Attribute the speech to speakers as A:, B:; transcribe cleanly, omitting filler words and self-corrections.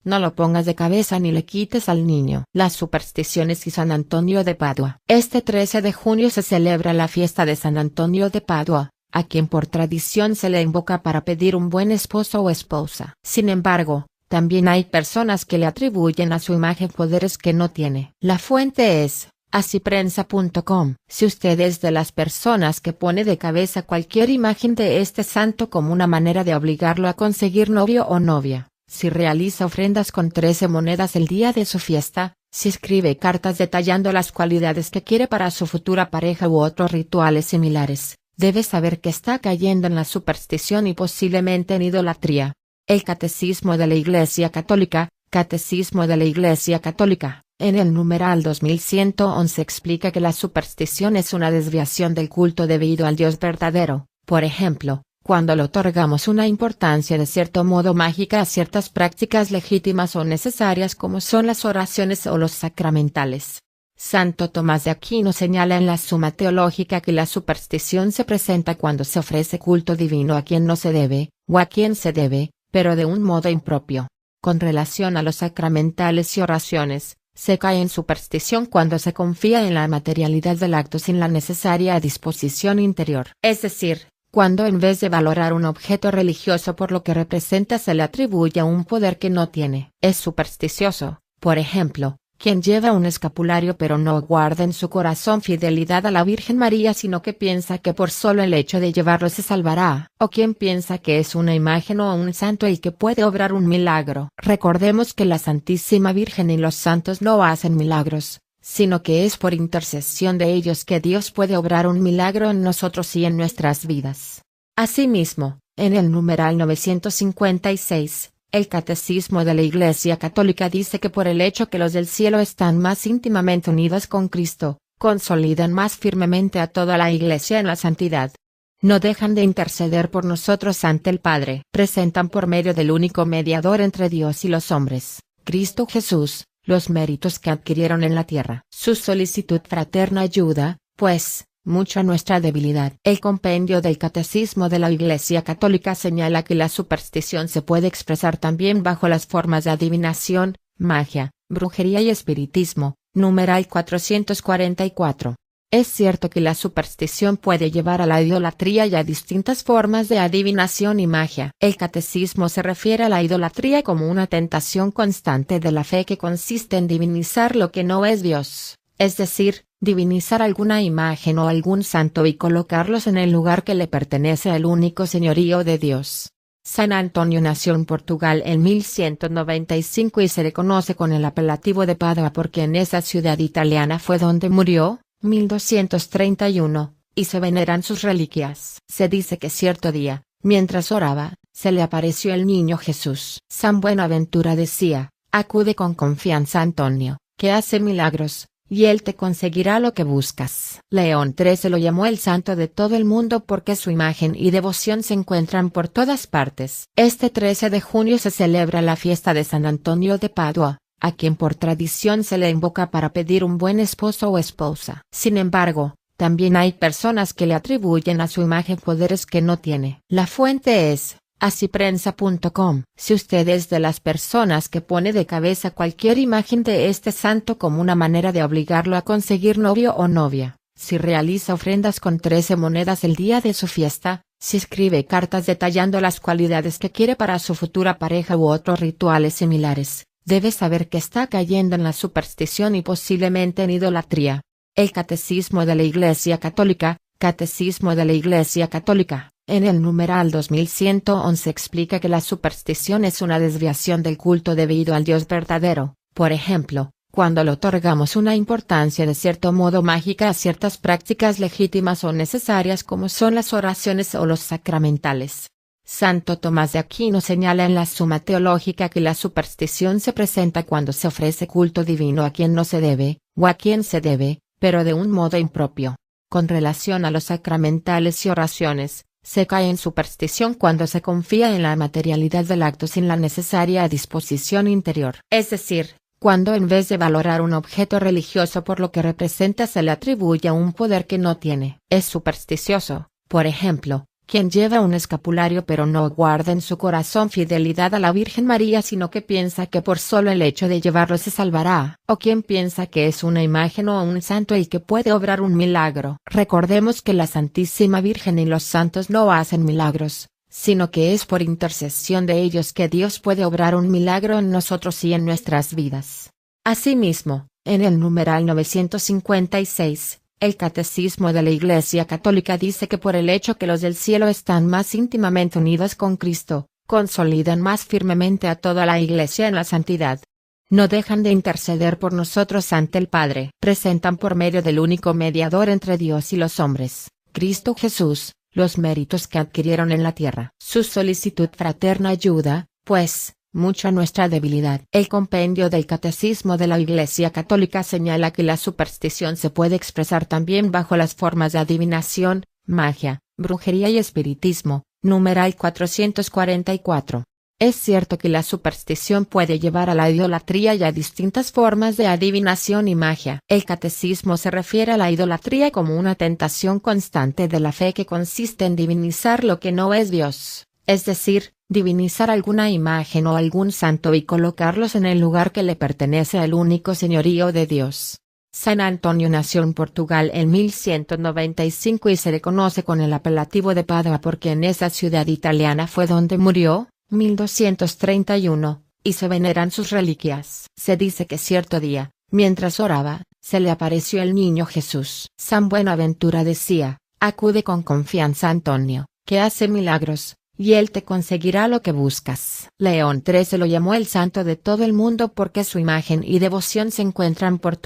A: No lo pongas de cabeza ni le quites al niño. Las supersticiones y San Antonio de Padua. Este 13 de junio se celebra la fiesta de San Antonio de Padua, a quien por tradición se le invoca para pedir un buen esposo o esposa. Sin embargo, también hay personas que le atribuyen a su imagen poderes que no tiene. La fuente es asiprensa.com. Si usted es de las personas que pone de cabeza cualquier imagen de este santo como una manera de obligarlo a conseguir novio o novia, si realiza ofrendas con 13 monedas el día de su fiesta, si escribe cartas detallando las cualidades que quiere para su futura pareja u otros rituales similares, debe saber que está cayendo en la superstición y posiblemente en idolatría. El Catecismo de la Iglesia Católica, Catecismo de la Iglesia Católica, en el numeral 2111 explica que la superstición es una desviación del culto debido al Dios verdadero. Por ejemplo, cuando le otorgamos una importancia de cierto modo mágica a ciertas prácticas legítimas o necesarias como son las oraciones o los sacramentales. Santo Tomás de Aquino señala en la Suma Teológica que la superstición se presenta cuando se ofrece culto divino a quien no se debe, o a quien se debe, pero de un modo impropio. Con relación a los sacramentales y oraciones, se cae en superstición cuando se confía en la materialidad del acto sin la necesaria disposición interior. Es decir, cuando en vez de valorar un objeto religioso por lo que representa se le atribuye un poder que no tiene. Es supersticioso, por ejemplo, quien lleva un escapulario pero no guarda en su corazón fidelidad a la Virgen María sino que piensa que por solo el hecho de llevarlo se salvará, o quien piensa que es una imagen o un santo y que puede obrar un milagro. Recordemos que la Santísima Virgen y los santos no hacen milagros, sino que es por intercesión de ellos que Dios puede obrar un milagro en nosotros y en nuestras vidas. Asimismo, en el numeral 956, el Catecismo de la Iglesia Católica dice que por el hecho que los del cielo están más íntimamente unidos con Cristo, consolidan más firmemente a toda la Iglesia en la santidad. No dejan de interceder por nosotros ante el Padre. Presentan por medio del único mediador entre Dios y los hombres, Cristo Jesús, los méritos que adquirieron en la tierra. Su solicitud fraterna ayuda, pues, mucho a nuestra debilidad. El compendio del Catecismo de la Iglesia Católica señala que la superstición se puede expresar también bajo las formas de adivinación, magia, brujería y espiritismo, numeral 444. Es cierto que la superstición puede llevar a la idolatría y a distintas formas de adivinación y magia. El Catecismo se refiere a la idolatría como una tentación constante de la fe que consiste en divinizar lo que no es Dios, es decir, divinizar alguna imagen o algún santo y colocarlos en el lugar que le pertenece al único señorío de Dios. San Antonio nació en Portugal en 1195 y se le conoce con el apelativo de Padua porque en esa ciudad italiana fue donde murió, 1231, y se veneran sus reliquias. Se dice que cierto día, mientras oraba, se le apareció el niño Jesús. San Buenaventura decía: acude con confianza a Antonio, que hace milagros, y él te conseguirá lo que buscas. León XIII lo llamó el santo de todo el mundo porque su imagen y devoción se encuentran por todas partes. Este 13 de junio se celebra la fiesta de San Antonio de Padua, a quien por tradición se le invoca para pedir un buen esposo o esposa. Sin embargo, también hay personas que le atribuyen a su imagen poderes que no tiene. La fuente es asiprensa.com. Si usted es de las personas que pone de cabeza cualquier imagen de este santo como una manera de obligarlo a conseguir novio o novia, si realiza ofrendas con 13 monedas el día de su fiesta, si escribe cartas detallando las cualidades que quiere para su futura pareja u otros rituales similares, debe saber que está cayendo en la superstición y posiblemente en idolatría. El Catecismo de la Iglesia Católica, Catecismo de la Iglesia Católica, en el numeral 2111 explica que la superstición es una desviación del culto debido al Dios verdadero. Por ejemplo, cuando le otorgamos una importancia de cierto modo mágica a ciertas prácticas legítimas o necesarias como son las oraciones o los sacramentales. Santo Tomás de Aquino señala en la Suma Teológica que la superstición se presenta cuando se ofrece culto divino a quien no se debe, o a quien se debe, pero de un modo impropio. Con relación a los sacramentales y oraciones, se cae en superstición cuando se confía en la materialidad del acto sin la necesaria disposición interior. Es decir, cuando en vez de valorar un objeto religioso por lo que representa se le atribuye un poder que no tiene. Es supersticioso, por ejemplo, Quien lleva un escapulario pero no guarda en su corazón fidelidad a la Virgen María, sino que piensa que por solo el hecho de llevarlo se salvará, o quien piensa que es una imagen o un santo el que puede obrar un milagro. Recordemos que la Santísima Virgen y los santos no hacen milagros, sino que es por intercesión de ellos que Dios puede obrar un milagro en nosotros y en nuestras vidas. Asimismo, en el numeral 956, el Catecismo de la Iglesia Católica dice que por el hecho que los del cielo están más íntimamente unidos con Cristo, consolidan más firmemente a toda la Iglesia en la santidad. No dejan de interceder por nosotros ante el Padre. Presentan por medio del único mediador entre Dios y los hombres, Cristo Jesús, los méritos que adquirieron en la tierra. Su solicitud fraterna ayuda, pues, mucho a nuestra debilidad. El compendio del Catecismo de la Iglesia Católica señala que la superstición se puede expresar también bajo las formas de adivinación, magia, brujería y espiritismo, numeral 444. Es cierto que la superstición puede llevar a la idolatría y a distintas formas de adivinación y magia. El Catecismo se refiere a la idolatría como una tentación constante de la fe que consiste en divinizar lo que no es Dios, es decir, divinizar alguna imagen o algún santo y colocarlos en el lugar que le pertenece al único señorío de Dios. San Antonio nació en Portugal en 1195 y se le conoce con el apelativo de Padua porque en esa ciudad italiana fue donde murió, 1231, y se veneran sus reliquias. Se dice que cierto día, mientras oraba, se le apareció el niño Jesús. San Buenaventura decía: acude con confianza a Antonio, que hace milagros, y él te conseguirá lo que buscas. León XIII lo llamó el santo de todo el mundo porque su imagen y devoción se encuentran por